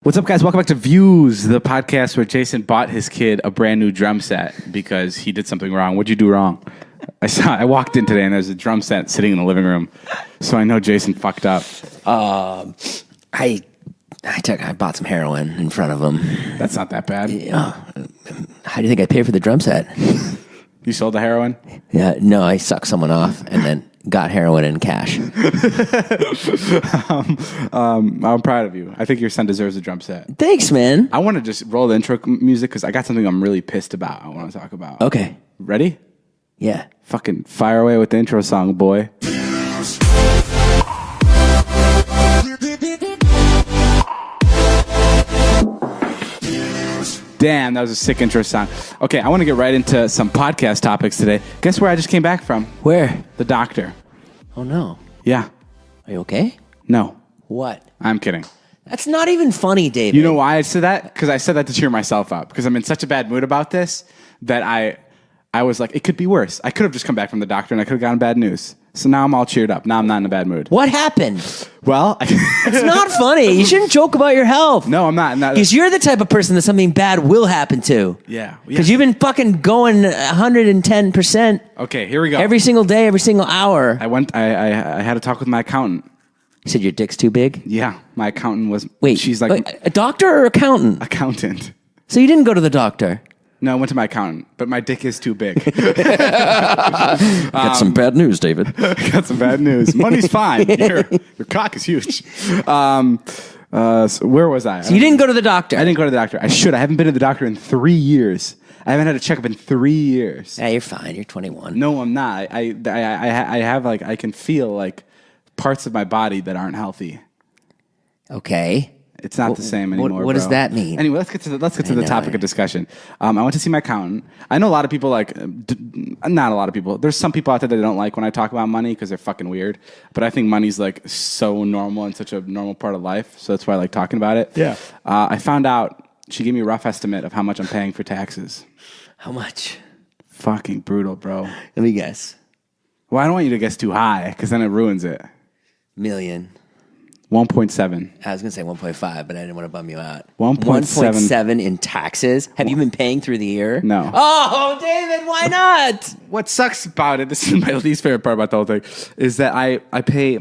What's up, guys? Welcome back to Views, the podcast where Jason bought his kid a brand new drum set because he did something wrong. What'd you do wrong? I walked in today and there's a drum set sitting in the living room, so I know Jason fucked up. I bought some heroin in front of him. That's not that bad. Yeah. How do you think I paid for the drum set? You sold the heroin? Yeah, no, I sucked someone off and then got heroin in cash. I'm proud of you. I think your son deserves a drum set. Thanks, man. I want to just roll the intro music because I got something I'm really pissed about I want to talk about. Okay. Ready? Yeah. Fucking fire away with the intro song, boy. Damn, that was a sick intro song. Okay, I want to get right into some podcast topics today. Guess where I just came back from? Where? The doctor. Oh, no. Yeah. Are you okay? No. What? I'm kidding. That's not even funny, David. You know why I said that? Because I said that to cheer myself up. Because I'm in such a bad mood about this that I was like, it could be worse. I could have just come back from the doctor and I could have gotten bad news. So now I'm all cheered up. Now I'm not in a bad mood. What happened? Well, It's not funny. You shouldn't joke about your health. No, I'm not. Because you're the type of person that something bad will happen to. Yeah. Because you've been fucking going 110%. Okay, here we go. Every single day, every single hour. I had a talk with my accountant. You said your dick's too big? Yeah, my accountant was... Wait, she's like... a doctor or accountant? Accountant. So you didn't go to the doctor? No, I went to my accountant, but my dick is too big. Got some bad news, David. Got some bad news. Money's fine. Your cock is huge. So where was I? So you didn't go to the doctor? I didn't go to the doctor. I should. I haven't been to the doctor in 3 years. I haven't had a checkup in 3 years. Yeah, you're fine. You're 21. No, I'm not. I have like I can feel like parts of my body that aren't healthy. Okay. It's not the same anymore. What does that mean? Anyway, let's get to the topic of discussion. I went to see my accountant. I know a lot of people not a lot of people. There's some people out there that don't like when I talk about money because they're fucking weird. But I think money's like so normal and such a normal part of life. So that's why I like talking about it. Yeah. I found out she gave me a rough estimate of how much I'm paying for taxes. How much? Fucking brutal, bro. Let me guess. Well, I don't want you to guess too high because then it ruins it. Million. 1.7. I was going to say 1.5, but I didn't want to bum you out. 1.7. 1.7 in taxes? Have you been paying through the year? No. Oh, David, why not? What sucks about it, this is my least favorite part about the whole thing, is that I pay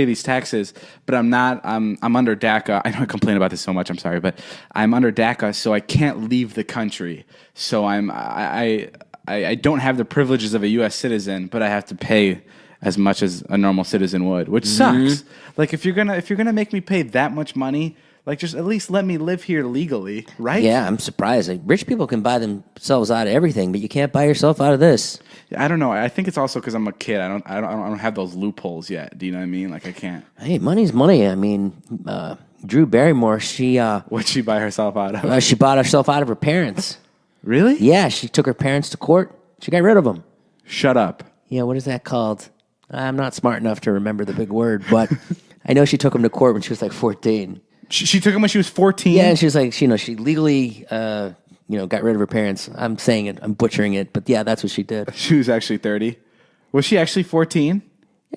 these taxes, but I'm under DACA. I know I complain about this so much, I'm sorry, but I'm under DACA, so I can't leave the country. So I don't have the privileges of a US citizen, but I have to pay as much as a normal citizen would, which sucks. Like if you're gonna make me pay that much money, like just at least let me live here legally, right? Yeah, I'm surprised. Like, rich people can buy themselves out of everything, but you can't buy yourself out of this. I don't know. I think it's also because I'm a kid. I don't have those loopholes yet. Do you know what I mean? Like I can't. Hey, money's money. I mean, Drew Barrymore, What'd she buy herself out of? she bought herself out of her parents. Really? Yeah, she took her parents to court. She got rid of them. Shut up. Yeah, what is that called? I'm not smart enough to remember the big word, but I know she took him to court when she was like 14. She took him when she was 14? Yeah, and she was like, she legally, got rid of her parents. I'm saying it, I'm butchering it, but yeah, that's what she did. She was actually 30. Was she actually 14?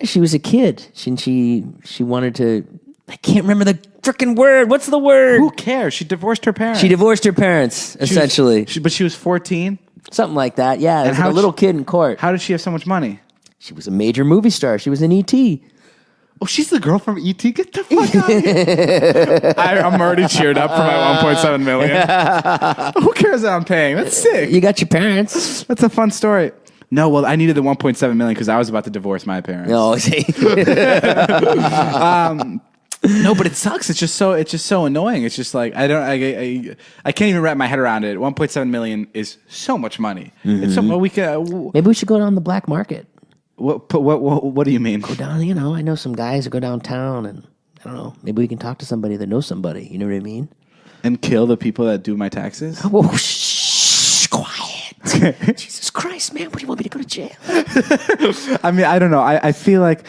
Yeah, she was a kid. She wanted to, I can't remember the frickin' word. What's the word? Who cares? She divorced her parents. She divorced her parents, essentially. But she was 14? Something like that, yeah. It was like a little kid in court. How did she have so much money? She was a major movie star. She was in E.T. Oh, she's the girl from E.T.? Get the fuck out of here. I'm already cheered up for my 1.7 million. Who cares that I'm paying? That's sick. You got your parents. That's a fun story. No, well, I needed the 1.7 million because I was about to divorce my parents. No, see. No, but it sucks. It's just so annoying. It's just like I can't even wrap my head around it. 1.7 million is so much money. Mm-hmm. It's so maybe we should go down the black market. What do you mean? Go down, I know some guys who go downtown and I don't know, maybe we can talk to somebody that knows somebody, you know what I mean? And kill the people that do my taxes? Oh, shh, quiet. Jesus Christ, man, what do you want me to go to jail? I mean, I don't know. I feel like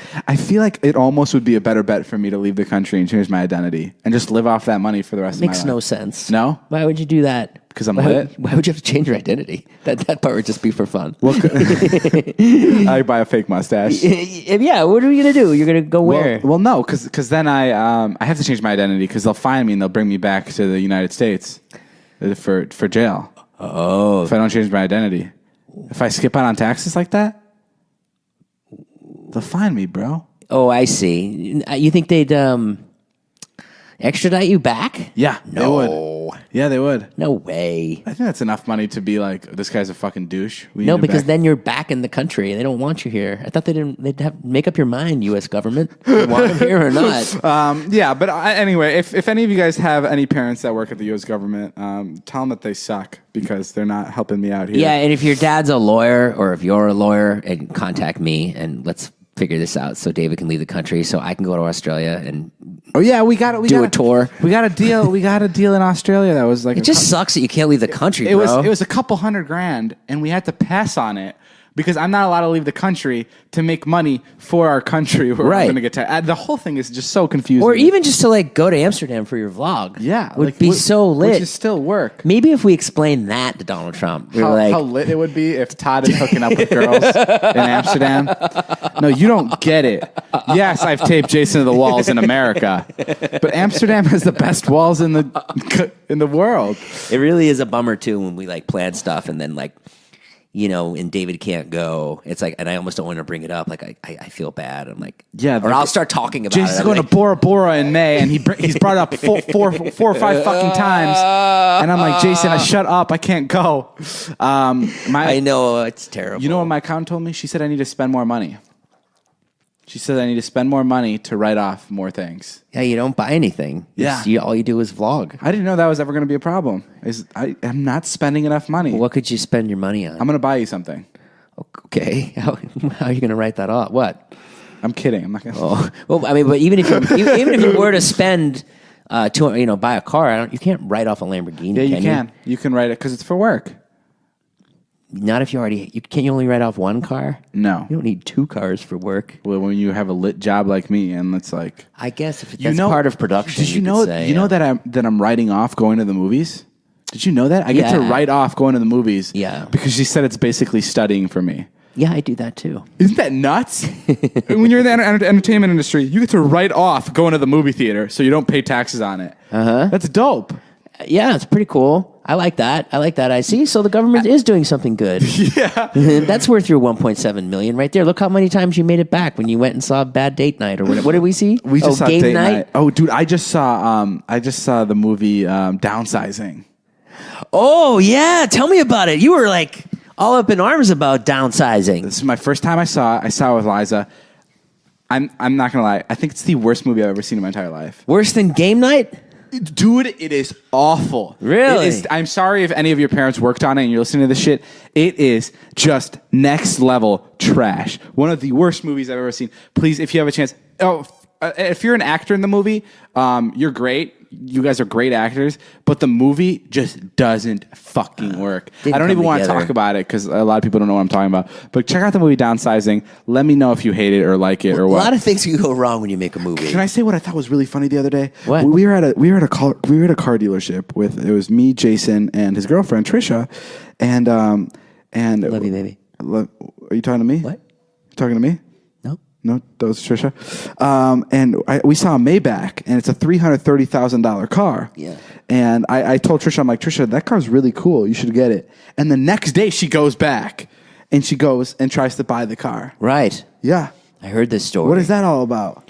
it almost would be a better bet for me to leave the country and change my identity and just live off that money for the rest of my life. Makes no sense. No? Why would you do that? because I'm lit. Why would you have to change your identity? That part would just be for fun. Well, I buy a fake mustache. Yeah, what are you gonna do? You're gonna go where? Well, no, because then I have to change my identity because they'll find me and they'll bring me back to the United States for jail. Oh, If I don't change my identity, if I skip out on taxes like that, they'll find me, bro. oh, I see. You think they'd extradite you back? Yeah, they would. Yeah, they would. No way. I think that's enough money to be like, this guy's a fucking douche. We No, need him because back. then you're back in the country. They don't want you here. I thought they'd have make up your mind, U.S. government. You want them here or not? Yeah, but anyway, if any of you guys have any parents that work at the U.S. government, tell them that they suck because they're not helping me out here. Yeah, and if your dad's a lawyer or if you're a lawyer, and contact me and let's figure this out so David can leave the country so I can go to Australia and Oh yeah, we got a tour. We got a deal. We got a deal in Australia that was like It just sucks that you can't leave the country, It bro. was a couple $100,000, and we had to pass on it because I'm not allowed to leave the country to make money for our country. Where Right. we're going to get taxed. The whole thing is just so confusing. Or even just to like go to Amsterdam for your vlog. yeah, would like, be so lit. Which is still work. Maybe if we explain that to Donald Trump, we're How lit it would be if Todd is hooking up with girls in Amsterdam. No, you don't get it. Yes, I've taped Jason to the walls in America, but Amsterdam has the best walls in the world. it really is a bummer too when we like plan stuff and then like, you know, and David can't go. It's like, and I almost don't want to bring it up. Like I feel bad. I'm like, Yeah, or I'll start talking about Jason's it. I'm going like, to Bora Bora in May, and he's brought it up four or five fucking times, and I'm like, Jason, shut up, I can't go. I know it's terrible. You know what my accountant told me? She said I need to spend more money. She said I need to spend more money to write off more things. Yeah, you don't buy anything. Yeah. All you do is vlog. I didn't know that was ever going to be a problem. I'm not spending enough money. What could you spend your money on? I'm going to buy you something. Okay, how are you going to write that off? What? I'm kidding. I'm not going to. Oh, well, I mean, but even if you were to spend, buy a car, you can't write off a Lamborghini. Yeah, you can. can. You can write it because it's for work. Not if you already. Can you only write off one car? No. You don't need two cars for work. Well, when you have a lit job like me, and it's like, I guess if that's part of production. Did you know? Say, you know that I'm writing off going to the movies. Did you know that I get to Yeah. write off going to the movies? Yeah. Because she said it's basically studying for me. Yeah, I do that too. Isn't that nuts? When you're in the entertainment industry, you get to write off going to the movie theater, so you don't pay taxes on it. That's dope. Yeah, it's pretty cool. I like that. I see. So the government is doing something good. Yeah. That's worth your 1.7 million right there. Look how many times you made it back when you went and saw Bad Date Night or whatever. What did we see? We just saw Game Date Night. Night. Oh, dude, I just saw the movie Downsizing. Oh yeah, tell me about it. You were like all up in arms about downsizing. This is my first time I saw it. I saw it with Liza. I'm not gonna lie. I think it's the worst movie I've ever seen in my entire life. Worse than Game Night? Dude, it is awful. Really? It is, I'm sorry if any of your parents worked on it and you're listening to this shit. It is just next level trash. One of the worst movies I've ever seen. Please, if you have a chance. If you're an actor in the movie, you're great. You guys are great actors, but the movie just doesn't fucking work. I don't even want to talk about it because a lot of people don't know what I'm talking about. But check out the movie Downsizing. Let me know if you hate it or like it or what. A lot of things can go wrong when you make a movie. Can I say what I thought was really funny the other day? What? We were at a car dealership with it was me, Jason, and his girlfriend Trisha, and Love you, baby. Are you talking to me? What? You talking to me? No. No, that was Trisha. We saw a Maybach, and it's a $330,000 car. Yeah. And I told Trisha, I'm like, Trisha, that car's really cool. You should get it. And the next day, she goes back, and she goes and tries to buy the car. Right. Yeah. I heard this story. What is that all about?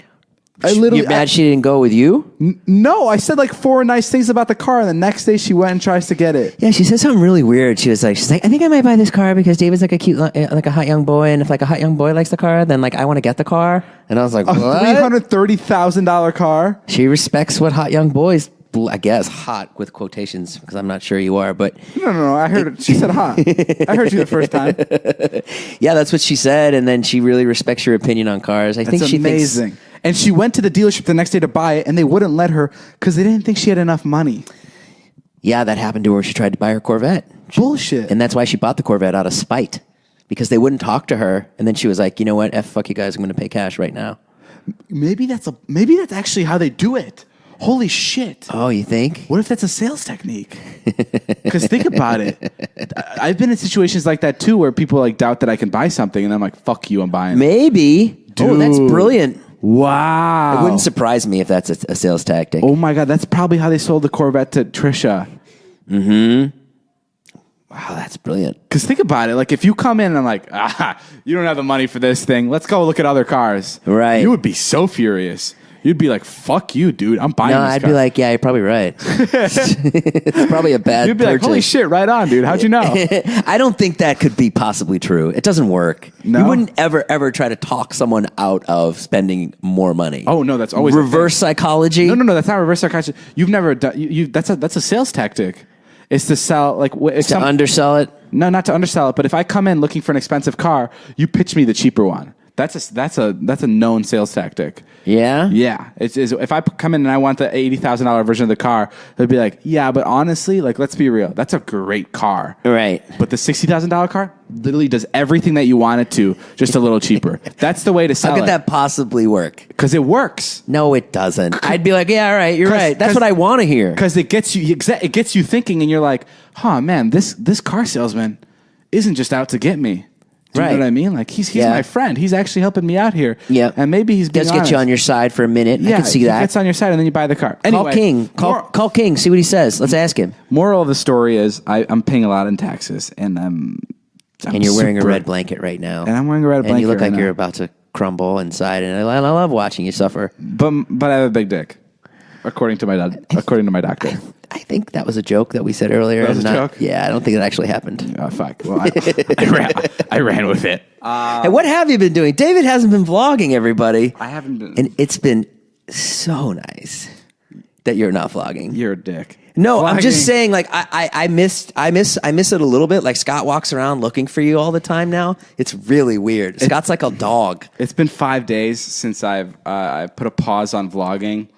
You're mad she didn't go with you? No, I said like 4 nice things about the car, and the next day she went and tries to get it. Yeah, she said something really weird. She's like, I think I might buy this car because David's like a cute, like a hot young boy, and if like a hot young boy likes the car, then like I want to get the car. And I was like, A what? $330,000 car. She respects what hot young boys, I guess, hot with quotations because I'm not sure you are, but No. I heard it. She said hot. I heard you the first time. yeah, that's what she said. And then she really respects your opinion on cars. I think That's she amazing. thinks. And she went to the dealership the next day to buy it, and they wouldn't let her because they didn't think she had enough money. Yeah, that happened to her. She tried to buy her Corvette. Bullshit. And that's why she bought the Corvette out of spite because they wouldn't talk to her. And then she was like, you know what? Fuck you guys. I'm going to pay cash right now. Maybe that's actually how they do it. Holy shit. Oh, you think? What if that's a sales technique? Because think about it. I've been in situations like that too, where people like doubt that I can buy something, and I'm like, "Fuck you, I'm buying." Maybe. Oh, that's Dude. brilliant. Wow. It wouldn't surprise me if that's a sales tactic. Oh my God, that's probably how they sold the Corvette to Trisha. Wow, that's brilliant. Because think about it. Like, if you come in and I'm like, you don't have the money for this thing. Let's go look at other cars. Right. You would be so furious. You'd be like, fuck you, dude. I'm buying No, this I'd car. be like, yeah, you're probably right. It's probably a bad You'd be like, holy shit, right on, dude. How'd you know? I don't think that could be possibly true. It doesn't work. No? You wouldn't ever try to talk someone out of spending more money. Oh, no, that's always reverse psychology. No, that's not reverse psychology. You've never done, that's a sales tactic. It's to sell, like, To undersell it. No, not to undersell it, but if I come in looking for an expensive car, you pitch me the cheaper one. That's a known sales tactic. Yeah? Yeah. It's if I come in and I want the $80,000 version of the car, they'd be like, yeah, but honestly, like, let's be real. That's a great car. Right. But the $60,000 car literally does everything that you want it to, just a little cheaper. That's the way to sell How it. could that possibly work? Because it works. No, it doesn't. I'd be like, yeah, all right, you're right. That's what I want to hear. Because it gets you thinking, and you're like, huh, man, this car salesman isn't just out to get me. Do you know what I mean? Like, he's my friend. He's actually helping me out here. Yeah. And maybe he's being Just get you on your side for a minute. I can see he that. gets on your side, and then you buy the car. Anyway, Call King. Call King. See what he says. Let's ask him. Moral of the story is I'm paying a lot in taxes, and I'm you're wearing a red blanket right now. And I'm wearing a red blanket. And you look like right you're now. about to crumble inside. And I love watching you suffer. But I have a big dick, according to my doctor. I think that was a joke that we said earlier. That was a joke? Yeah, I don't think it actually happened. Oh, fuck. Well, I ran with it. Hey, what have you been doing? David hasn't been vlogging, everybody. I haven't been. And it's been so nice that you're not vlogging. You're a dick. No, Vlogging. I'm just saying, like, I miss it a little bit. Like, Scott walks around looking for you all the time now. It's really weird. Scott's like a dog. It's been 5 days since I put a pause on vlogging.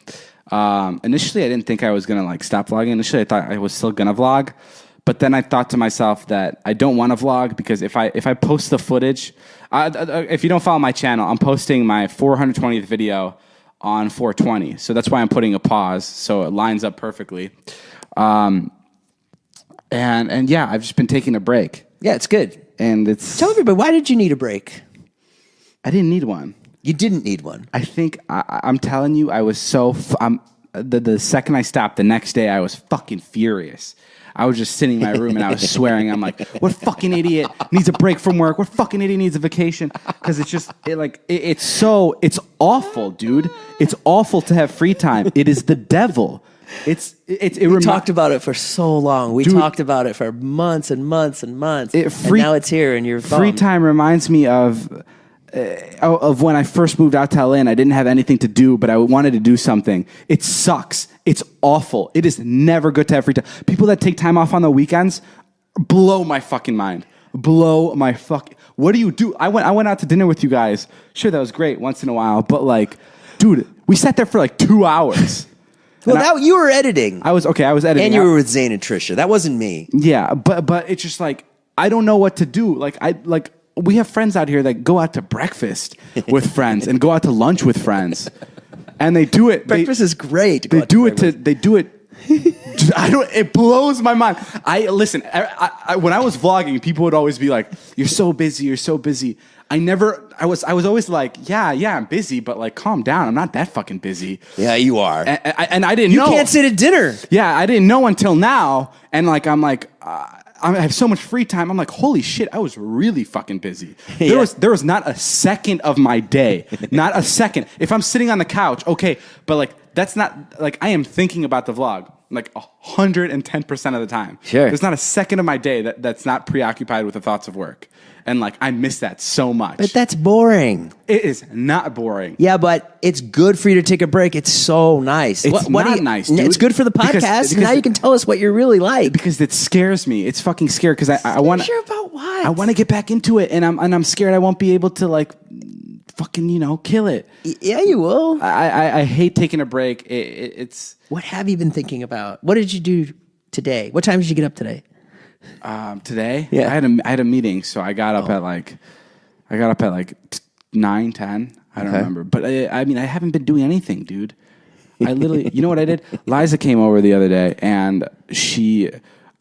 Initially, I didn't think I was gonna like stop vlogging. Initially, I thought I was still gonna vlog, but then I thought to myself that I don't want to vlog because if I post the footage, if you don't follow my channel, I'm posting my 420th video on 420. So that's why I'm putting a pause, so it lines up perfectly. And yeah, I've just been taking a break. Yeah, it's good. And it's Tell everybody, why did you need a break? I didn't need one. You didn't need one. I think I'm telling you, I was so. The second I stopped, the next day I was fucking furious. I was just sitting in my room and I was swearing. I'm like, what fucking idiot needs a break from work? What fucking idiot needs a vacation? Because it's just it's awful, dude. It's awful to have free time. It is the devil. We talked about it for so long. We talked about it for months and months and months. And now it's here, and you're free time reminds me of when I first moved out to LA and I didn't have anything to do, but I wanted to do something. It sucks. It's awful. It is never good to have free time. People that take time off on the weekends blow my fucking mind. What do you do? I went out to dinner with you guys. Sure, that was great once in a while, but like, dude, we sat there for like 2 hours. Well, you were editing. I was editing. And you were with Zane and Trisha. That wasn't me. Yeah, but it's just like, I don't know what to do. We have friends out here that go out to breakfast with friends and go out to lunch with friends, and they do it. Breakfast is great. They do it. It blows my mind. Listen. When I was vlogging, people would always be like, "You're so busy. You're so busy." I was always like, yeah, I'm busy, but like, calm down. I'm not that fucking busy. Yeah, you are. And I didn't know. You can't sit at dinner. Yeah, I didn't know until now. And like, I'm like, I have so much free time. I'm like, holy shit, I was really fucking busy. There was not a second of my day. Not a second. If I'm sitting on the couch, okay, but like, that's not, like, I am thinking about the vlog like 110% of the time. Sure. There's not a second of my day that's not preoccupied with the thoughts of work. And like, I miss that so much. But that's boring. It is not boring. Yeah, but it's good for you to take a break. It's so nice. It's not nice, dude. It's good for the podcast. Because now you can tell us what you're really like. Because it scares me. It's fucking scary because I want to. Sure about what? I want to get back into it, and I'm scared I won't be able to like fucking kill it. Yeah, you will. I hate taking a break. It's. What have you been thinking about? What did you do today? What time did you get up today? Today, yeah, I had a meeting, so I got up at like 9, 10. I don't remember, but I mean, I haven't been doing anything, dude. I literally, you know what I did? Liza came over the other day, and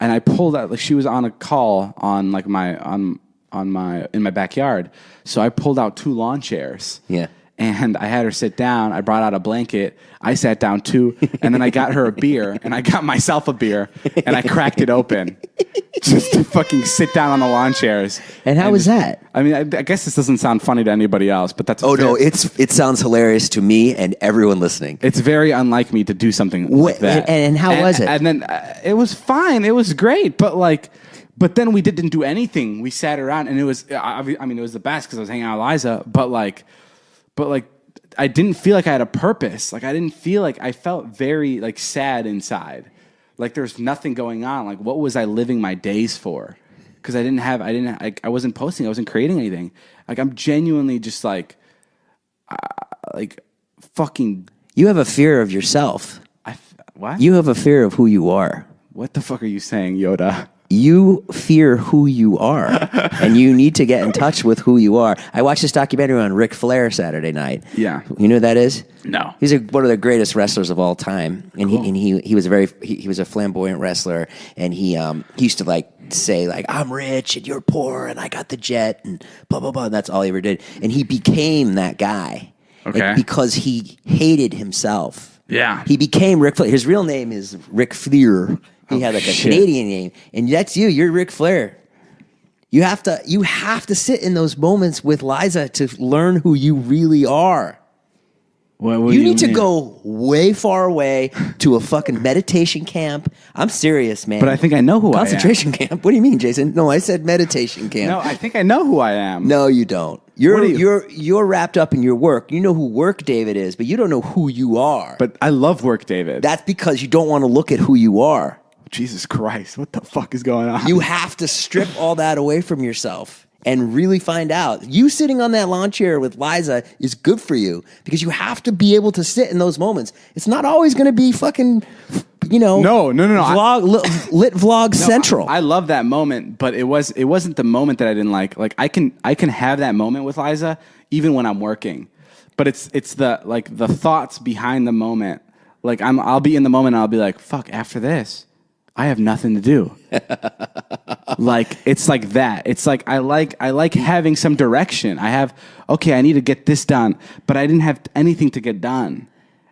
I pulled out, like, she was on a call on like in my backyard. So I pulled out 2 lawn chairs. Yeah. And I had her sit down. I brought out a blanket. I sat down too. And then I got her a beer, and I got myself a beer, and I cracked it open just to fucking sit down on the lawn chairs. And how was that? I mean, I guess this doesn't sound funny to anybody else, but that's No, it sounds hilarious to me and everyone listening. It's very unlike me to do something like that. And how was it? And then it was fine. It was great, but then we didn't do anything. We sat around, and it was, I mean, it was the best because I was hanging out with Liza, but I didn't feel like I had a purpose. Like, I didn't feel like, I felt very like sad inside. Like there's nothing going on. Like, what was I living my days for? Because I wasn't posting. I wasn't creating anything. Like, I'm genuinely just like fucking. You have a fear of yourself. What? You have a fear of who you are. What the fuck are you saying, Yoda? You fear who you are, and you need to get in touch with who you are. I watched this documentary on Ric Flair Saturday night. Yeah. You know who that is? No. He's one of the greatest wrestlers of all time. And cool. he was a flamboyant wrestler, and he used to like say like, I'm rich and you're poor and I got the jet and blah, blah, blah. And that's all he ever did. And he became that guy. Okay. Like, because he hated himself. Yeah. He became Ric Flair. His real name is Ric Flair. He had like a Canadian name, and that's you. You're Ric Flair. You have to sit in those moments with Liza to learn who you really are. What you need to go way far away to a fucking meditation camp. I'm serious, man. But I think I know who I am. Concentration camp. What do you mean, Jason? No, I said meditation camp. No, I think I know who I am. No, you don't. You're wrapped up in your work. You know who Work David is, but you don't know who you are. But I love Work David. That's because you don't want to look at who you are. Jesus Christ, what the fuck is going on? You have to strip all that away from yourself and really find out. You sitting on that lawn chair with Liza is good for you because you have to be able to sit in those moments. It's not always going to be fucking, No. Lit vlog central. I love that moment, but it wasn't the moment that I didn't like. Like, I can have that moment with Liza even when I'm working, but it's the thoughts behind the moment. Like, I'll be in the moment and I'll be like, fuck, after this, I have nothing to do. Like, it's like that. It's like I like having some direction. I need to get this done, but I didn't have anything to get done.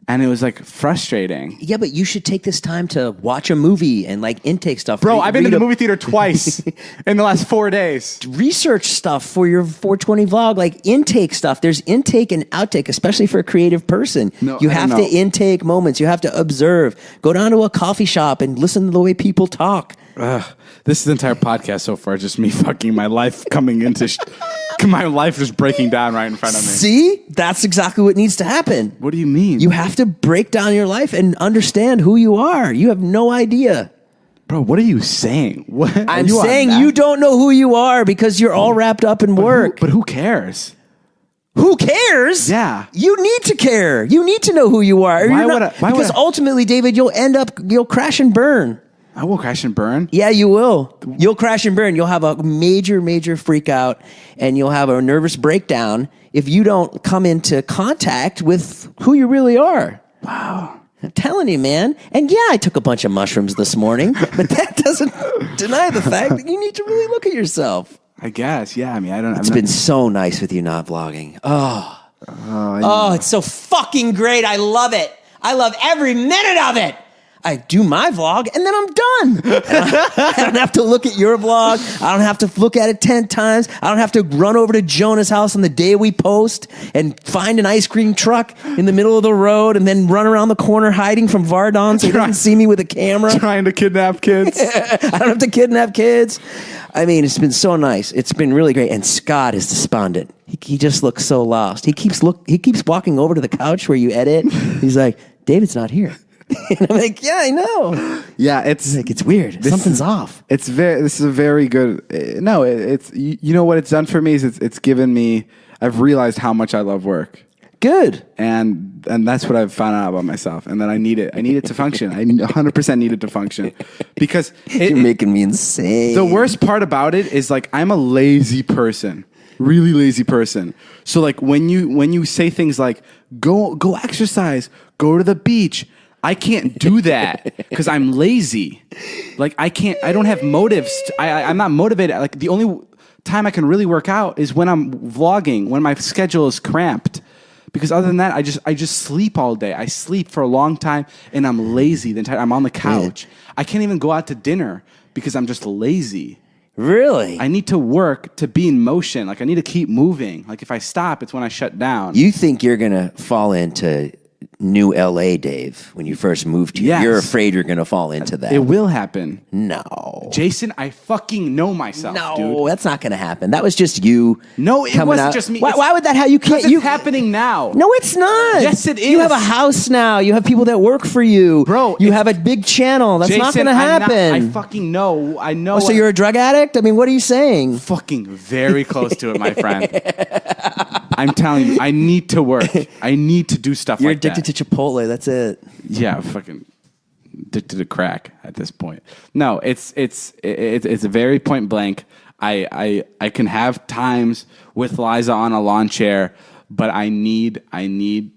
And it was like frustrating. Yeah, but you should take this time to watch a movie and like intake stuff. Bro, I've been to the movie theater twice in the last 4 days. Research stuff for your 420 vlog, like intake stuff. There's intake and outtake, especially for a creative person. No, you have to intake moments. You have to observe. Go down to a coffee shop and listen to the way people talk. This is the entire podcast so far, just me fucking my life coming into... my life just breaking down right in front of me. See? That's exactly what needs to happen. What do you mean? You have to break down your life and understand who you are. You have no idea. Bro, what are you saying? What? I'm saying you don't know who you are because you're all wrapped up in work. But who cares? Who cares? Yeah. You need to care. You need to know who you are. Because ultimately, David, you'll crash and burn. I will crash and burn? Yeah, you will. You'll crash and burn. You'll have a major, major freak out, and you'll have a nervous breakdown if you don't come into contact with who you really are. Wow. I'm telling you, man. And yeah, I took a bunch of mushrooms this morning, but that doesn't deny the fact that you need to really look at yourself. I guess, yeah. I mean, It's been so nice with you not vlogging. It's so fucking great. I love it. I love every minute of it. I do my vlog, and then I'm done. I don't have to look at your vlog. I don't have to look at it 10 times. I don't have to run over to Jonah's house on the day we post and find an ice cream truck in the middle of the road and then run around the corner hiding from Vardon so he doesn't see me with a camera. Trying to kidnap kids. I don't have to kidnap kids. I mean, it's been so nice. It's been really great. And Scott is despondent. He just looks so lost. He keeps walking over to the couch where you edit. He's like, David's not here. And I'm like, yeah, I know. Yeah, it's like, it's weird. Something's off. This is a very good. No, it's you know what it's done for me is it's given me. I've realized how much I love work. Good. And that's what I've found out about myself, and that I need it. I need it to function. I 100% need it to function because you're making me insane. The worst part about it is like I'm a lazy person. Really lazy person. So like when you say things like go exercise, go to the beach. I can't do that because I'm lazy. Like I don't have motives. I'm not motivated. Like the only time I can really work out is when I'm vlogging, when my schedule is cramped. Because other than that, I just sleep all day. I sleep for a long time, and I'm lazy. The entire I'm on the couch. I can't even go out to dinner because I'm just lazy. Really? I need to work to be in motion. Like I need to keep moving. Like if I stop, it's when I shut down. You think you're gonna fall into New LA, Dave, when you first moved here? Yes. You're afraid you're gonna fall into that. It will happen. No. Jason, I fucking know myself, No, dude. that's not going to happen. That was just you. No, it coming wasn't out. just me. Why would that? How you can't? It's happening now. No, it's not. Yes, it is. You have a house now. You have people that work for you, Bro, You have a big channel. That's not Jason, going to happen. I fucking know. I know. Oh, so you're a drug addict? I mean, what are you saying? fucking very close to it, my friend. I'm telling you, I need to work. I need to do stuff You're like that. addicted to Chipotle. That's it. Yeah, fucking addicted to crack at this point. No, it's a very point blank. I can have times with Liza on a lawn chair, but I need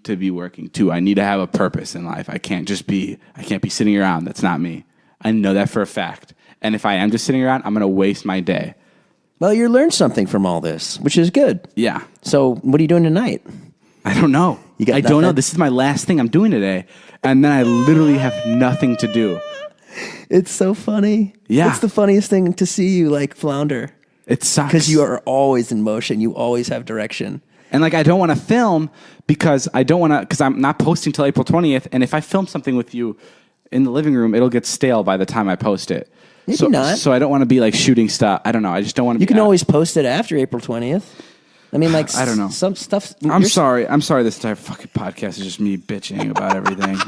to be working too. I need to have a purpose in life. I can't be sitting around. That's not me. I know that for a fact. And if I am just sitting around, I'm gonna waste my day. Well, you learned something from all this, which is good. Yeah. So, what are you doing tonight? I don't know. I don't know. This is my last thing I'm doing today. And then I literally have nothing to do. It's so funny. Yeah. It's the funniest thing to see you like flounder. It sucks. Because you are always in motion. You always have direction. And like I don't want to film because I'm not posting till April 20th. And if I film something with you in the living room, it'll get stale by the time I post it. Maybe not. So I don't want to be like shooting stuff. I don't know. I just don't want to. You can always post it after April 20th. I mean, like, I don't know. Some stuff. I'm sorry. I'm sorry. This entire fucking podcast is just me bitching about everything.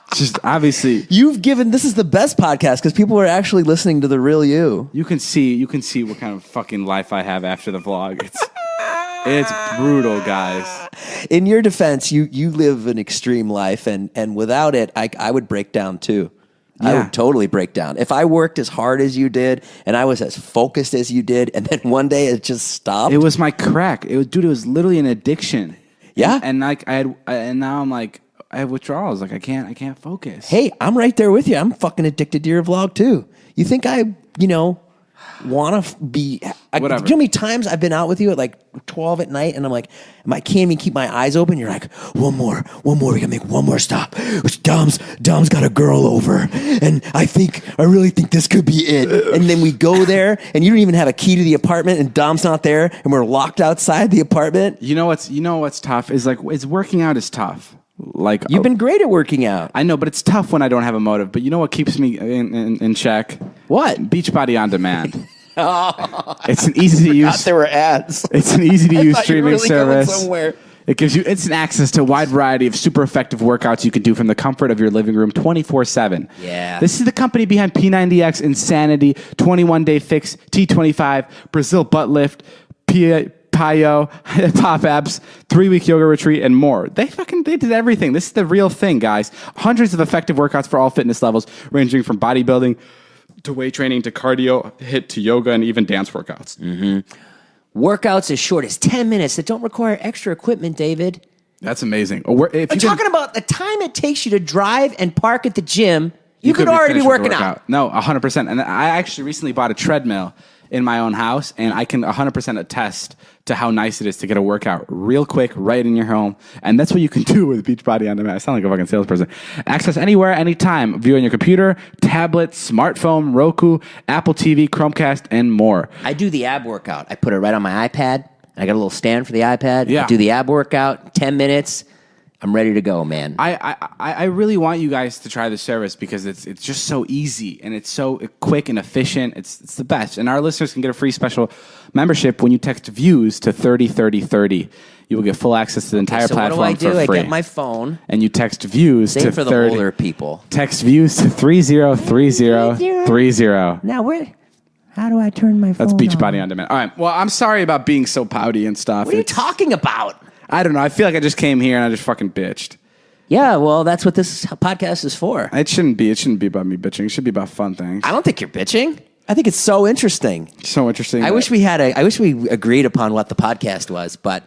It's just obviously this is the best podcast because people are actually listening to the real you. you can see what kind of fucking life I have after the vlog. It's brutal, guys. In your defense, you live an extreme life, and without it, I would break down too. Yeah. I would totally break down. If I worked as hard as you did and I was as focused as you did, and then one day it just stopped. It was my crack. It was literally an addiction. Yeah. And like and now I'm like I have withdrawals. Like I can't focus. Hey, I'm right there with you. I'm fucking addicted to your vlog too. You think I, want to be... Whatever. Do you know how many times I've been out with you at like 12 at night and I'm like, I can't even keep my eyes open. You're like, one more. We gotta make one more stop. Dom's got a girl over and I really think this could be it. And then we go there and you don't even have a key to the apartment and Dom's not there and we're locked outside the apartment. You know what's tough is like working out is tough. Like You've been great at working out. I know, but it's tough when I don't have a motive. But you know what keeps me in check? What? Beachbody on demand. It's an easy to use. There were ads. It's an easy to use streaming really going service. somewhere. It gives you instant access to a wide variety of super effective workouts you can do from the comfort of your living room 24/7. Yeah. This is the company behind P90X, Insanity, 21-Day Fix, T25, Brazil Butt Lift, Payo, Pop Abs, 3-week yoga retreat, and more. They did everything. This is the real thing, guys. Hundreds of effective workouts for all fitness levels, ranging from bodybuilding to weight training to cardio, HIIT to yoga, and even dance workouts. Mm-hmm. Workouts as short as 10 minutes that don't require extra equipment, David. That's amazing. I'm talking about the time it takes you to drive and park at the gym. You could already be working out. No, 100%. And I actually recently bought a treadmill in my own house, and I can 100% attest to how nice it is to get a workout real quick, right in your home. And that's what you can do with Beachbody On Demand. I sound like a fucking salesperson. Access anywhere, anytime. View on your computer, tablet, smartphone, Roku, Apple TV, Chromecast, and more. I do the ab workout. I put it right on my iPad. I got a little stand for the iPad. Yeah. I do the ab workout, 10 minutes. I'm ready to go, man. I really want you guys to try the service because it's just so easy and it's so quick and efficient. It's the best. And our listeners can get a free special membership when you text views to 303030. You will get full access to the entire platform what do? for free. I get my phone. And you text views Same to for 30. The older people. Text views to 303030. Now how do I turn my phone That's Beachbody On Demand. All right. Well, I'm sorry about being so pouty and stuff. What are you talking about? I don't know. I feel like I just came here and I just fucking bitched. Yeah, well, that's what this podcast is for. It shouldn't be. It shouldn't be about me bitching. It should be about fun things. I don't think you're bitching. I think it's so interesting. So interesting. I wish we agreed upon what the podcast was, but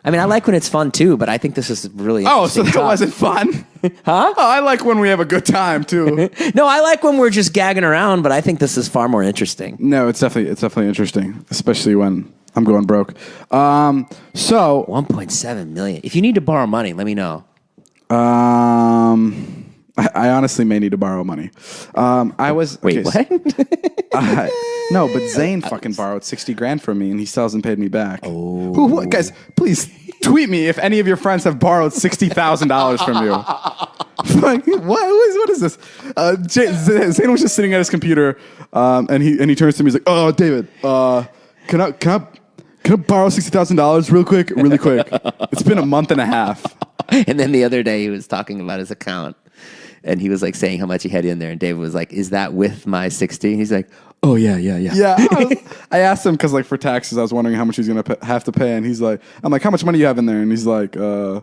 I mean, I like when it's fun too, but I think this is really Oh, so interesting that wasn't fun? Huh? Oh, I like when we have a good time too. No, I like when we're just gagging around, but I think this is far more interesting. No, it's definitely interesting, especially when I'm going broke. So 1.7 million. If you need to borrow money, let me know. I honestly may need to borrow money. Wait, what? No, but Zane fucking borrowed $60,000 from me, and he still hasn't paid me back. Oh, Who, guys, please tweet me if any of your friends have borrowed $60,000 from you. Like, what is this? Zane was just sitting at his computer, and he turns to me. He's like, "Oh, David, can I borrow $60,000 really quick? It's been a month and a half." And then the other day he was talking about his account, and he was like saying how much he had in there, and David was like, "Is that with my 60?" And he's like, "Oh yeah." Yeah, I asked him because, like, for taxes, I was wondering how much he's gonna have to pay, and he's like, "I'm like, how much money you have in there?" And he's like, "I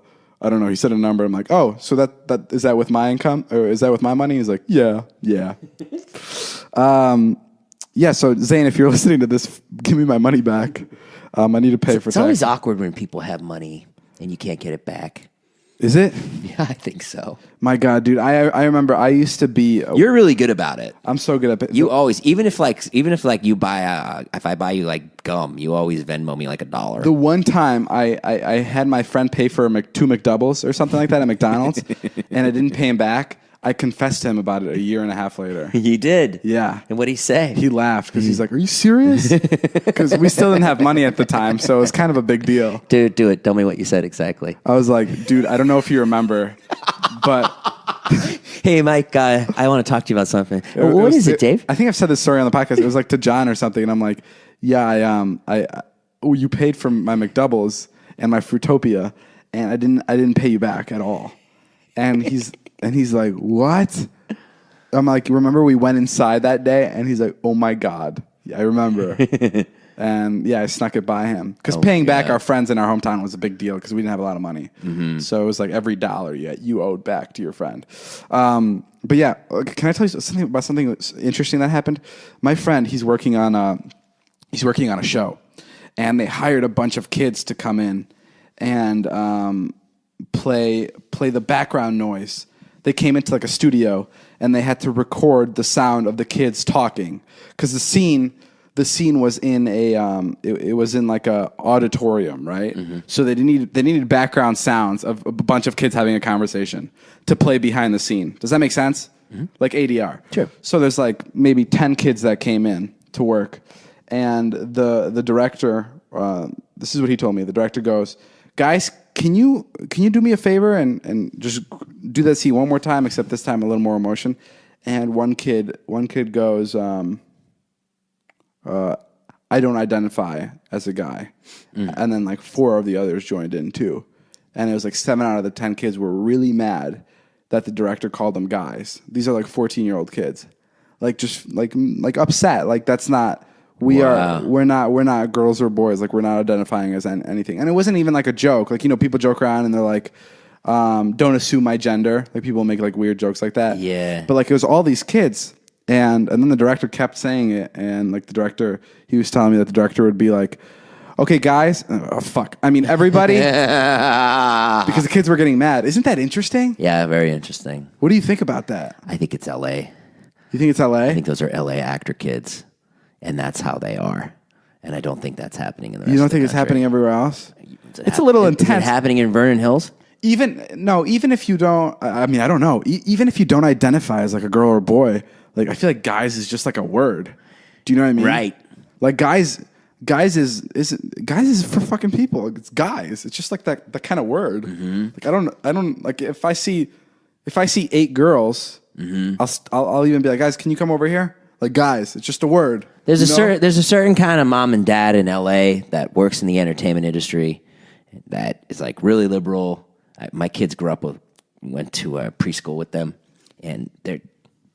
don't know." He said a number. I'm like, "Oh, so that is that with my income, or is that with my money?" He's like, "Yeah." Yeah. So Zane, if you're listening to this, give me my money back. I need to pay for taxes. It's always awkward when people have money and you can't get it back. Is it? Yeah, I think so. My God, dude, I remember I used to be. You're really good about it. I'm so good at it. You always, even if you buy if I buy you like gum, you always Venmo me like $1. The one time I had my friend pay for 2 McDoubles or something like that at McDonald's, and I didn't pay him back. I confessed to him about it a year and a half later. You did? Yeah. And what'd he say? He laughed because he's like, "Are you serious?" Because we still didn't have money at the time, so it was kind of a big deal. Dude, do it. Tell me what you said exactly. I was like, "Dude, I don't know if you remember, but..." Hey, Mike, I want to talk to you about something. What is it, Dave? I think I've said this story on the podcast. It was like to John or something, and I'm like, "Yeah, you paid for my McDoubles and my Fruitopia, and I didn't pay you back at all." And he's like, "What?" I'm like, "Remember we went inside that day?" And he's like, "Oh my God, yeah, I remember." And yeah, I snuck it by him because paying back our friends in our hometown was a big deal because we didn't have a lot of money. Mm-hmm. So it was like every dollar you owed back to your friend. But yeah, can I tell you something about something that's interesting that happened? My friend, he's working on a show, and they hired a bunch of kids to come in and play the background noise. They came into like a studio and they had to record the sound of the kids talking because the scene was in it was in like a auditorium, right? Mm-hmm. So they needed background sounds of a bunch of kids having a conversation to play behind the scene. Does that make sense? Mm-hmm. Like ADR. Sure. So there's like maybe 10 kids that came in to work, and the director. This is what he told me. The director goes, "Guys, can you do me a favor and just do that scene one more time, except this time a little more emotion?" And one kid goes, "I don't identify as a guy." And then like 4 of the others joined in too. And it was like 7 out of the 10 kids were really mad that the director called them guys. These are like 14-year-old kids. Like just like upset. Like that's not we're not girls or boys. Like we're not identifying as anything. And it wasn't even like a joke. Like, people joke around and they're like, don't assume my gender. Like people make like weird jokes like that. Yeah. But like it was all these kids. And then the director kept saying it, and like he was telling me that the director would be like, "Okay, guys," everybody, because the kids were getting mad. Isn't that interesting? Yeah, very interesting. What do you think about that? I think it's L.A. You think it's L.A.? I think those are L.A. actor kids, and that's how they are. And I don't think that's happening in the rest of the country. You don't think it's happening everywhere else? It's a little intense. Is it happening in Vernon Hills? Even if you don't, I don't know. Even if you don't identify as like a girl or a boy, like I feel like guys is just like a word. Do you know what I mean? Right. Like guys is for fucking people. It's guys. It's just like that kind of word. Mm-hmm. Like I don't like if I see 8 girls, mm-hmm. I'll even be like, "Guys, can you come over here?" Like guys, it's just a word. There's a certain kind of mom and dad in LA that works in the entertainment industry that is like really liberal. My kids went to a preschool with them, and they're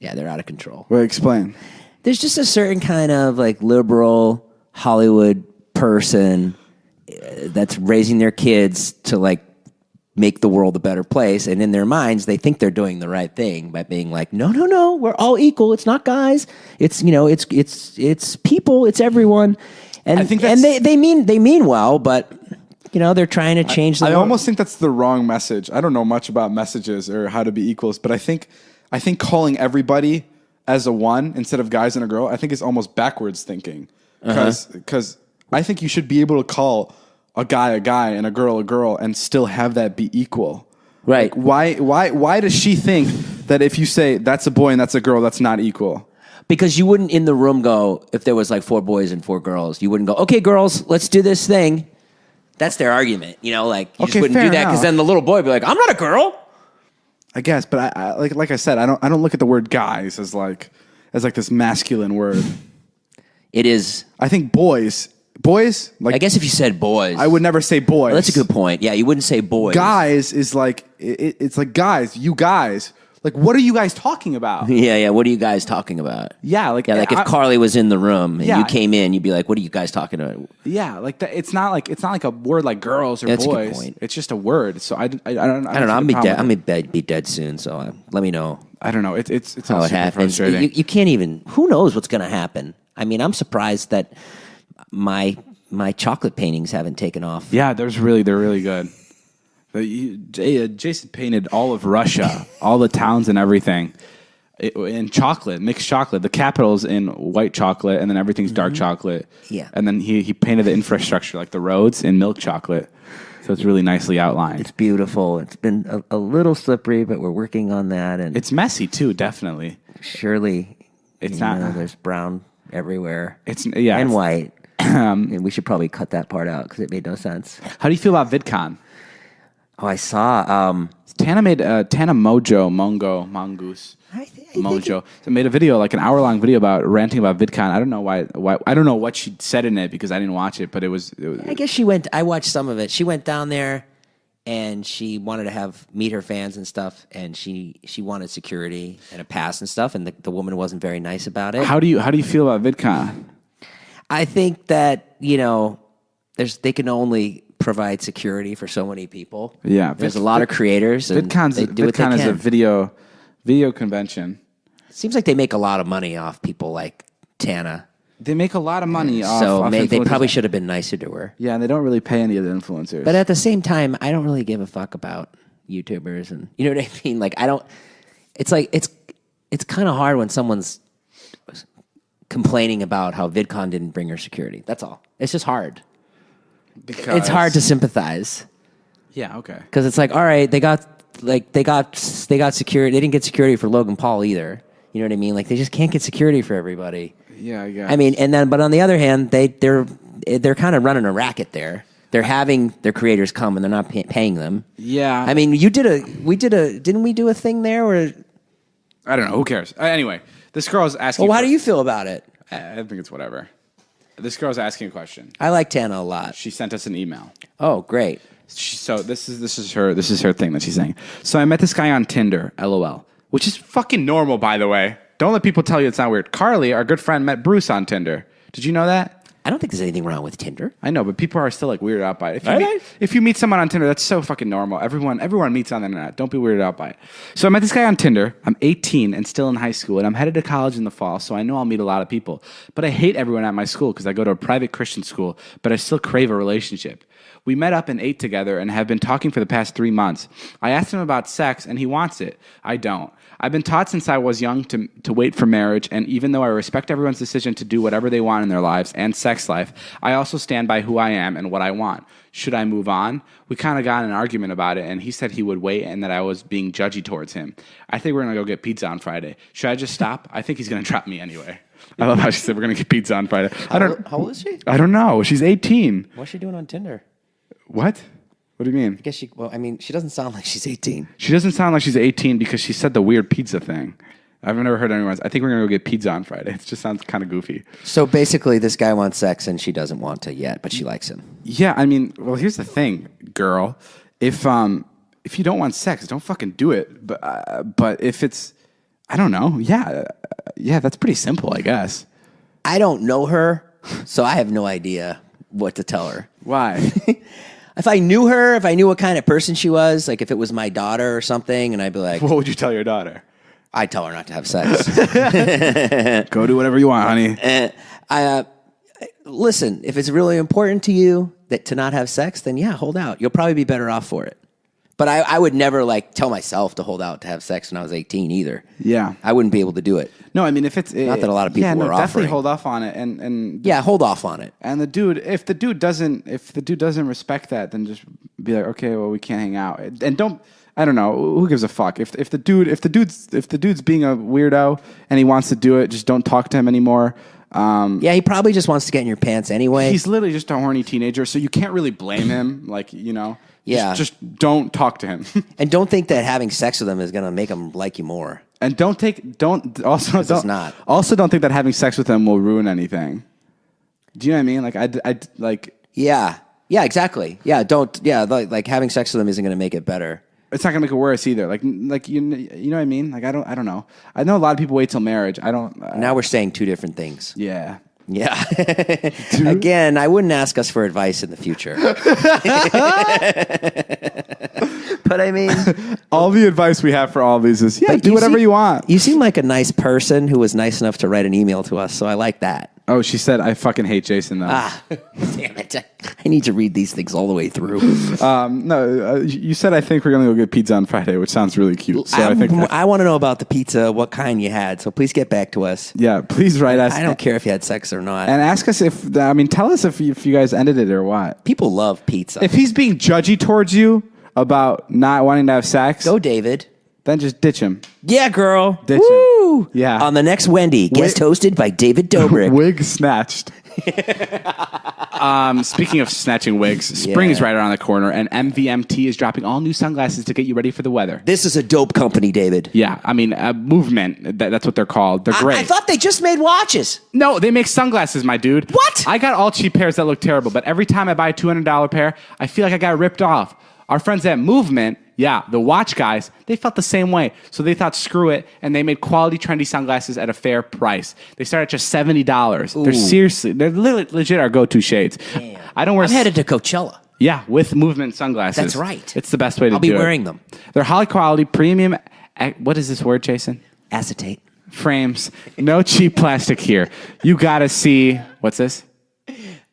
out of control. Wait, explain. There's just a certain kind of like liberal Hollywood person that's raising their kids to like make the world a better place, and in their minds they think they're doing the right thing by being like, no, we're all equal. It's not guys. It's it's people. It's everyone. And I think they mean well, but they're trying to change the I world. almost think that's the wrong message. I don't know much about messages or how to be equals, but I think calling everybody as a one instead of guys and a girl, I think is almost backwards thinking. Because I think you should be able to call a guy and a girl and still have that be equal. Right. Like why does she think that if you say that's a boy and that's a girl, that's not equal? Because you wouldn't in the room go, if there was like 4 boys and 4 girls, you wouldn't go, okay, girls, let's do this thing. That's their argument. Like, you just wouldn't do that because then the little boy would be like, I'm not a girl. I guess, but I like I said, I don't look at the word guys as like this masculine word. It is. I think boys, like, I guess if you said boys. I would never say boys. Well, that's a good point. Yeah, you wouldn't say boys. Guys is like, it's like guys, you guys. Like, what are you guys talking about? Yeah. What are you guys talking about? Yeah, like if Carly was in the room and Yeah. you came in, you'd be like, "What are you guys talking about?" Yeah, like that. It's not like a word like girls or That's a good boys. point. It's just a word. So I don't know. I don't know. I'm gonna be dead soon. So let me know I don't know. It's how all it super happens. frustrating. You can't even. Who knows what's gonna happen? I mean, I'm surprised that my chocolate paintings haven't taken off. Yeah, they're really good. Jason painted all of Russia, all the towns and everything, in chocolate, mixed chocolate. The capital's in white chocolate, and then everything's dark chocolate. Yeah. And then he painted the infrastructure, like the roads, in milk chocolate. So it's really nicely outlined. It's beautiful. It's been a little slippery, but we're working on that. And It's messy, too, definitely. surely, It's not- there's brown everywhere. And white. And we should probably cut that part out because it made no sense. How do you feel about VidCon? Oh, I saw. Tana made Mongoose. Mojo. So made a video, like an hour-long video about ranting about VidCon. I don't know why. I don't know what she said in it because I didn't watch it, but it was I guess she went. I watched some of it. She went down there, and she wanted to meet her fans and stuff, and she wanted security and a pass and stuff, and the woman wasn't very nice about it. How do you feel about VidCon? I think that they can only provide security for so many people. Yeah, there's a lot of creators. And VidCon is a video convention. Seems like they make a lot of money off people like Tana. They make a lot of money off. So off they influencers. probably should have been nicer to her. Yeah, and they don't really pay any of the influencers. But at the same time, I don't really give a fuck about YouTubers, and you know what I mean. Like I don't. It's like it's kind of hard when someone's complaining about how VidCon didn't bring her security. That's all. It's just hard. because It's hard to sympathize. Yeah. Okay. Because it's like, all right, they got security. They didn't get security for Logan Paul either. You know what I mean? Like they just can't get security for everybody. Yeah. I guess. I mean, but on the other hand, they're kind of running a racket there. They're having their creators come and they're not paying them. Yeah. I mean, didn't we do a thing there where? I don't know. Who cares? Anyway, this girl's asking. Well, how do you feel about it? I think it's whatever. This girl's asking a question. I like Tana a lot. She sent us an email. Oh, great. So this is her thing that she's saying. So I met this guy on Tinder, LOL, which is fucking normal, by the way. Don't let people tell you it's not weird. Carly, our good friend, met Bruce on Tinder. Did you know that? I don't think there's anything wrong with Tinder. I know, but people are still like weirded out by it. Really? If you meet someone on Tinder, that's so fucking normal. Everyone meets on the internet. Don't be weirded out by it. So I met this guy on Tinder. I'm 18 and still in high school, and I'm headed to college in the fall, so I know I'll meet a lot of people. But I hate everyone at my school because I go to a private Christian school, but I still crave a relationship. We met up and ate together and have been talking for the past 3 months. I asked him about sex, and he wants it. I don't. I've been taught since I was young to wait for marriage, and even though I respect everyone's decision to do whatever they want in their lives and sex life, I also stand by who I am and what I want. Should I move on? We kind of got in an argument about it, and he said he would wait and that I was being judgy towards him. I think we're going to go get pizza on Friday. Should I just stop? I think he's going to drop me anyway. I love how she said we're going to get pizza on Friday. How old is she? I don't know. She's 18. What's she doing on Tinder? What? What do you mean? I guess she doesn't sound like she's 18. She doesn't sound like she's 18 because she said the weird pizza thing. I've never heard anyone. I think we're going to go get pizza on Friday. It just sounds kind of goofy. So basically, this guy wants sex and she doesn't want to yet, but she likes him. Yeah, I mean, well, here's the thing, girl. If you don't want sex, don't fucking do it. But if it's, I don't know. Yeah, that's pretty simple, I guess. I don't know her, so I have no idea what to tell her. Why? If I knew her, if I knew what kind of person she was, like if it was my daughter or something, and I'd be like, What would you tell your daughter? I'd tell her not to have sex. Go do whatever you want, honey. Listen, if it's really important to you that to not have sex, then yeah, hold out. You'll probably be better off for it. But I would never like tell myself to hold out to have sex when I was 18 either. Yeah. I wouldn't be able to do it. No, I mean, if it's... Not that a lot of people were definitely offering. hold off on it. And Yeah, hold off on it. And if the dude doesn't respect that, then just be like, okay, well, we can't hang out. And don't... I don't know. Who gives a fuck? If the dude's being a weirdo and he wants to do it, just don't talk to him anymore. Yeah, he probably just wants to get in your pants anyway. He's literally just a horny teenager, so you can't really blame him. Like, you know, Yeah. just don't talk to him. And don't think that having sex with him is going to make him like you more. And don't think that having sex with him will ruin anything. Do you know what I mean? Like I like. Yeah, exactly. Yeah, like having sex with him isn't going to make it better. It's not gonna make it worse either. Like you know what I mean? Like I don't know. I know a lot of people wait till marriage. I don't. Now we're saying two different things. Yeah. Yeah. Again, I wouldn't ask us for advice in the future. But I mean, all the advice we have for all these is do whatever you want. You seem like a nice person who was nice enough to write an email to us, so I like that. Oh, she said, I fucking hate Jason, though. Damn it. I need to read these things all the way through. You said, I think we're going to go get pizza on Friday, which sounds really cute. So I want to know about the pizza, what kind you had. So please get back to us. Yeah, please write us. I don't care if you had sex or not. And ask us tell us if you guys ended it or what. People love pizza. If he's being judgy towards you about not wanting to have sex. Go, David. Then just ditch him. Yeah, girl. Ditch Woo! him. Yeah. On the next Wendy, guest hosted by David Dobrik. Wig snatched. Speaking of snatching wigs, spring is right around the corner, and MVMT is dropping all new sunglasses to get you ready for the weather. This is a dope company, David. Yeah, I mean, Movement, that's what they're called. They're great. I thought they just made watches. No, they make sunglasses, my dude. What? I got all cheap pairs that look terrible, but every time I buy a $200 pair, I feel like I got ripped off. Our friends at Movement, the watch guys, they felt the same way. So they thought, screw it, and they made quality, trendy sunglasses at a fair price. They start at just $70. Ooh. They're legit our go-to shades. Damn. I'm headed to Coachella. Yeah, with Movement sunglasses. That's right. It's the best way to do it. I'll be wearing them. They're high quality, premium, what is this word, Jason? Acetate. Frames. No cheap plastic here. You gotta see, what's this?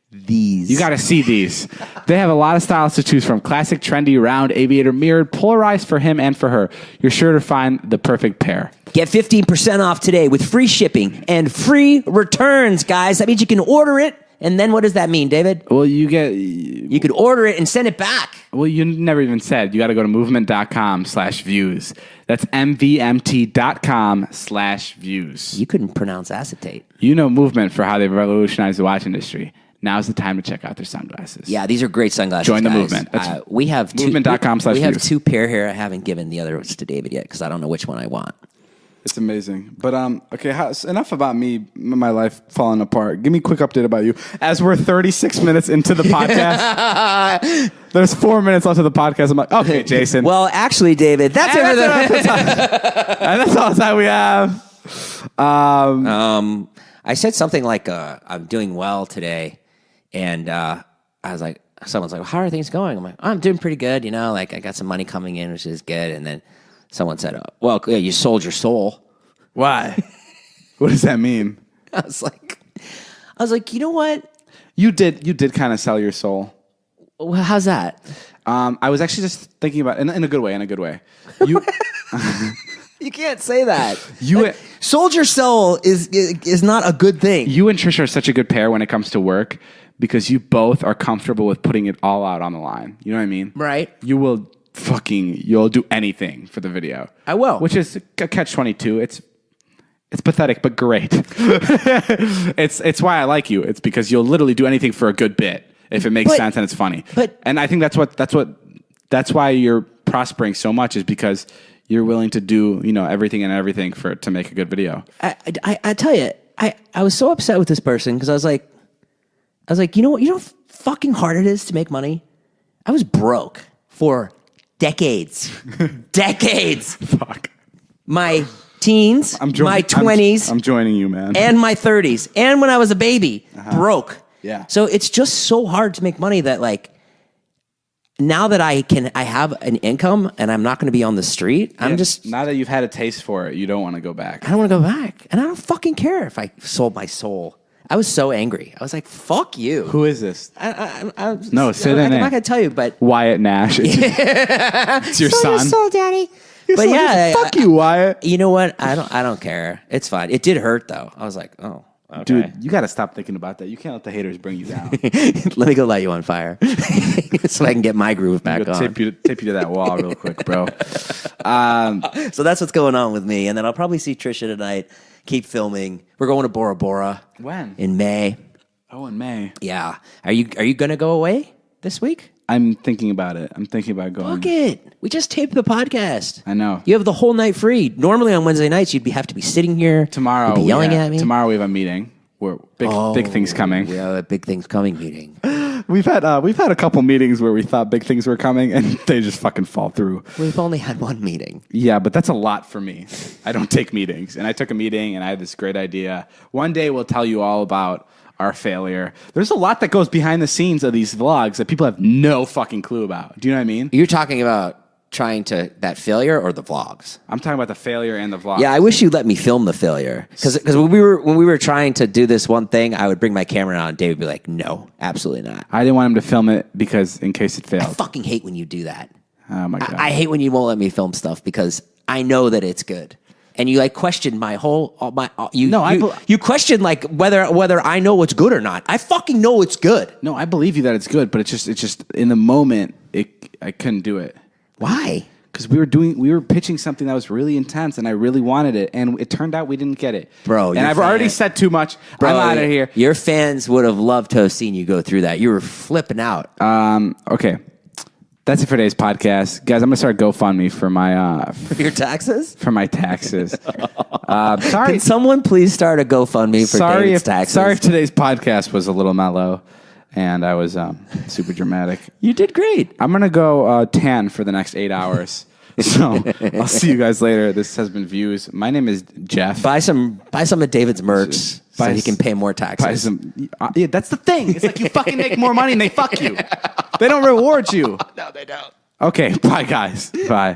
These. You got to see these. They have a lot of styles to choose from. Classic, trendy, round, aviator, mirrored, polarized for him and for her. You're sure to find the perfect pair. Get 15% off today with free shipping and free returns, guys. That means you can order it. And then what does that mean, David? Well, you could order it and send it back. Well, you never even said. You got to go to movement.com/views. That's mvmt.com/views. You couldn't pronounce acetate. You know Movement for how they've revolutionized the watch industry. Now's the time to check out their sunglasses. Yeah, these are great sunglasses. Join the guys. Movement. We have movement.com/views. We have two pair here. I haven't given the others to David yet because I don't know which one I want. It's amazing. But, okay, enough about me, my life falling apart. Give me a quick update about you. As we're 36 minutes into the podcast, there's 4 minutes left of the podcast. I'm like, okay, Jason. Well, actually, David, that's everything. And that's all the time we have. I said something like, I'm doing well today. And I was like, someone's like, well, how are things going? I'm like, I'm doing pretty good. You know, like I got some money coming in, which is good. And then someone said, well, yeah, you sold your soul. Why? What does that mean? I was like, you know what? You did kind of sell your soul. Well, how's that? I was actually just thinking about in a good way. You you can't say that. Sold your soul is not a good thing. You and Trisha are such a good pair when it comes to work because you both are comfortable with putting it all out on the line. You know what I mean? Right. You'll do anything for the video. I will. Which is a catch-22. It's pathetic, but great. It's why I like you. It's because you'll literally do anything for a good bit if it makes sense and it's funny. And I think that's why you're prospering so much is because you're willing to do everything to make a good video. I tell you, I was so upset with this person because I was like, you know what? You know how fucking hard it is to make money. I was broke for decades. Fuck. My teens, my 20s. I'm joining you, man. And my 30s. And when I was a baby, broke. Yeah. So it's just so hard to make money that like, now that I have an income and I'm not going to be on the street, I'm just... Now that you've had a taste for it, you don't want to go back. I don't want to go back. And I don't fucking care if I sold my soul. I was so angry. I was like, "Fuck you." Who is this? No, say that name. I'm not gonna tell you, but Wyatt Nash. It's your son. So, Daddy. But fuck you, Wyatt. You know what? I don't care. It's fine. It did hurt though. I was like, oh, okay. Dude, you got to stop thinking about that. You can't let the haters bring you down. Let me go light you on fire, so I can get my groove back on. Tape you to that wall real quick, bro. So that's what's going on with me, and then I'll probably see Trisha tonight. Keep filming. We're going to Bora Bora. When? In May. Oh, in May. Yeah. Are you gonna go away this week? I'm thinking about it. I'm thinking about going. Fuck it. We just taped the podcast. I know. You have the whole night free. Normally on Wednesday nights, you'd have to be sitting here. Tomorrow, you'd be yelling at me. Tomorrow we have a meeting. Where big things coming. We have a big things coming meeting. We've had a couple meetings where we thought big things were coming and they just fucking fall through. We've only had one meeting. Yeah, but that's a lot for me. I don't take meetings, and I took a meeting and I had this great idea. One day we'll tell you all about our failure. There's a lot that goes behind the scenes of these vlogs that people have no fucking clue about. Do you know what I mean? You're talking about that failure or the vlogs? I'm talking about the failure and the vlog. Yeah, I wish you'd let me film the failure. Because when we were trying to do this one thing, I would bring my camera out and Dave would be like, no, absolutely not. I didn't want him to film it because in case it failed. I fucking hate when you do that. Oh my God. I hate when you won't let me film stuff because I know that it's good. And you like question my whole you question like whether I know what's good or not. I fucking know it's good. No, I believe you that it's good, but it's just in the moment I couldn't do it. Why? Because we were pitching something that was really intense, and I really wanted it, and it turned out we didn't get it, bro. And I've already said too much. Bro, I'm out of here. Your fans would have loved to have seen you go through that. You were flipping out. Okay. That's it for today's podcast. Guys, I'm going to start GoFundMe for my... for your taxes? For my taxes. Sorry. Can someone please start a GoFundMe for David's taxes? Sorry if today's podcast was a little mellow and I was super dramatic. You did great. I'm going to go tan for the next 8 hours. So I'll see you guys later. This has been Views. My name is Jeff. Buy some of David's merch so he can pay more taxes. Yeah, that's the thing. It's like you fucking make more money and they fuck you. They don't reward you. No, they don't. Okay, bye guys. Bye.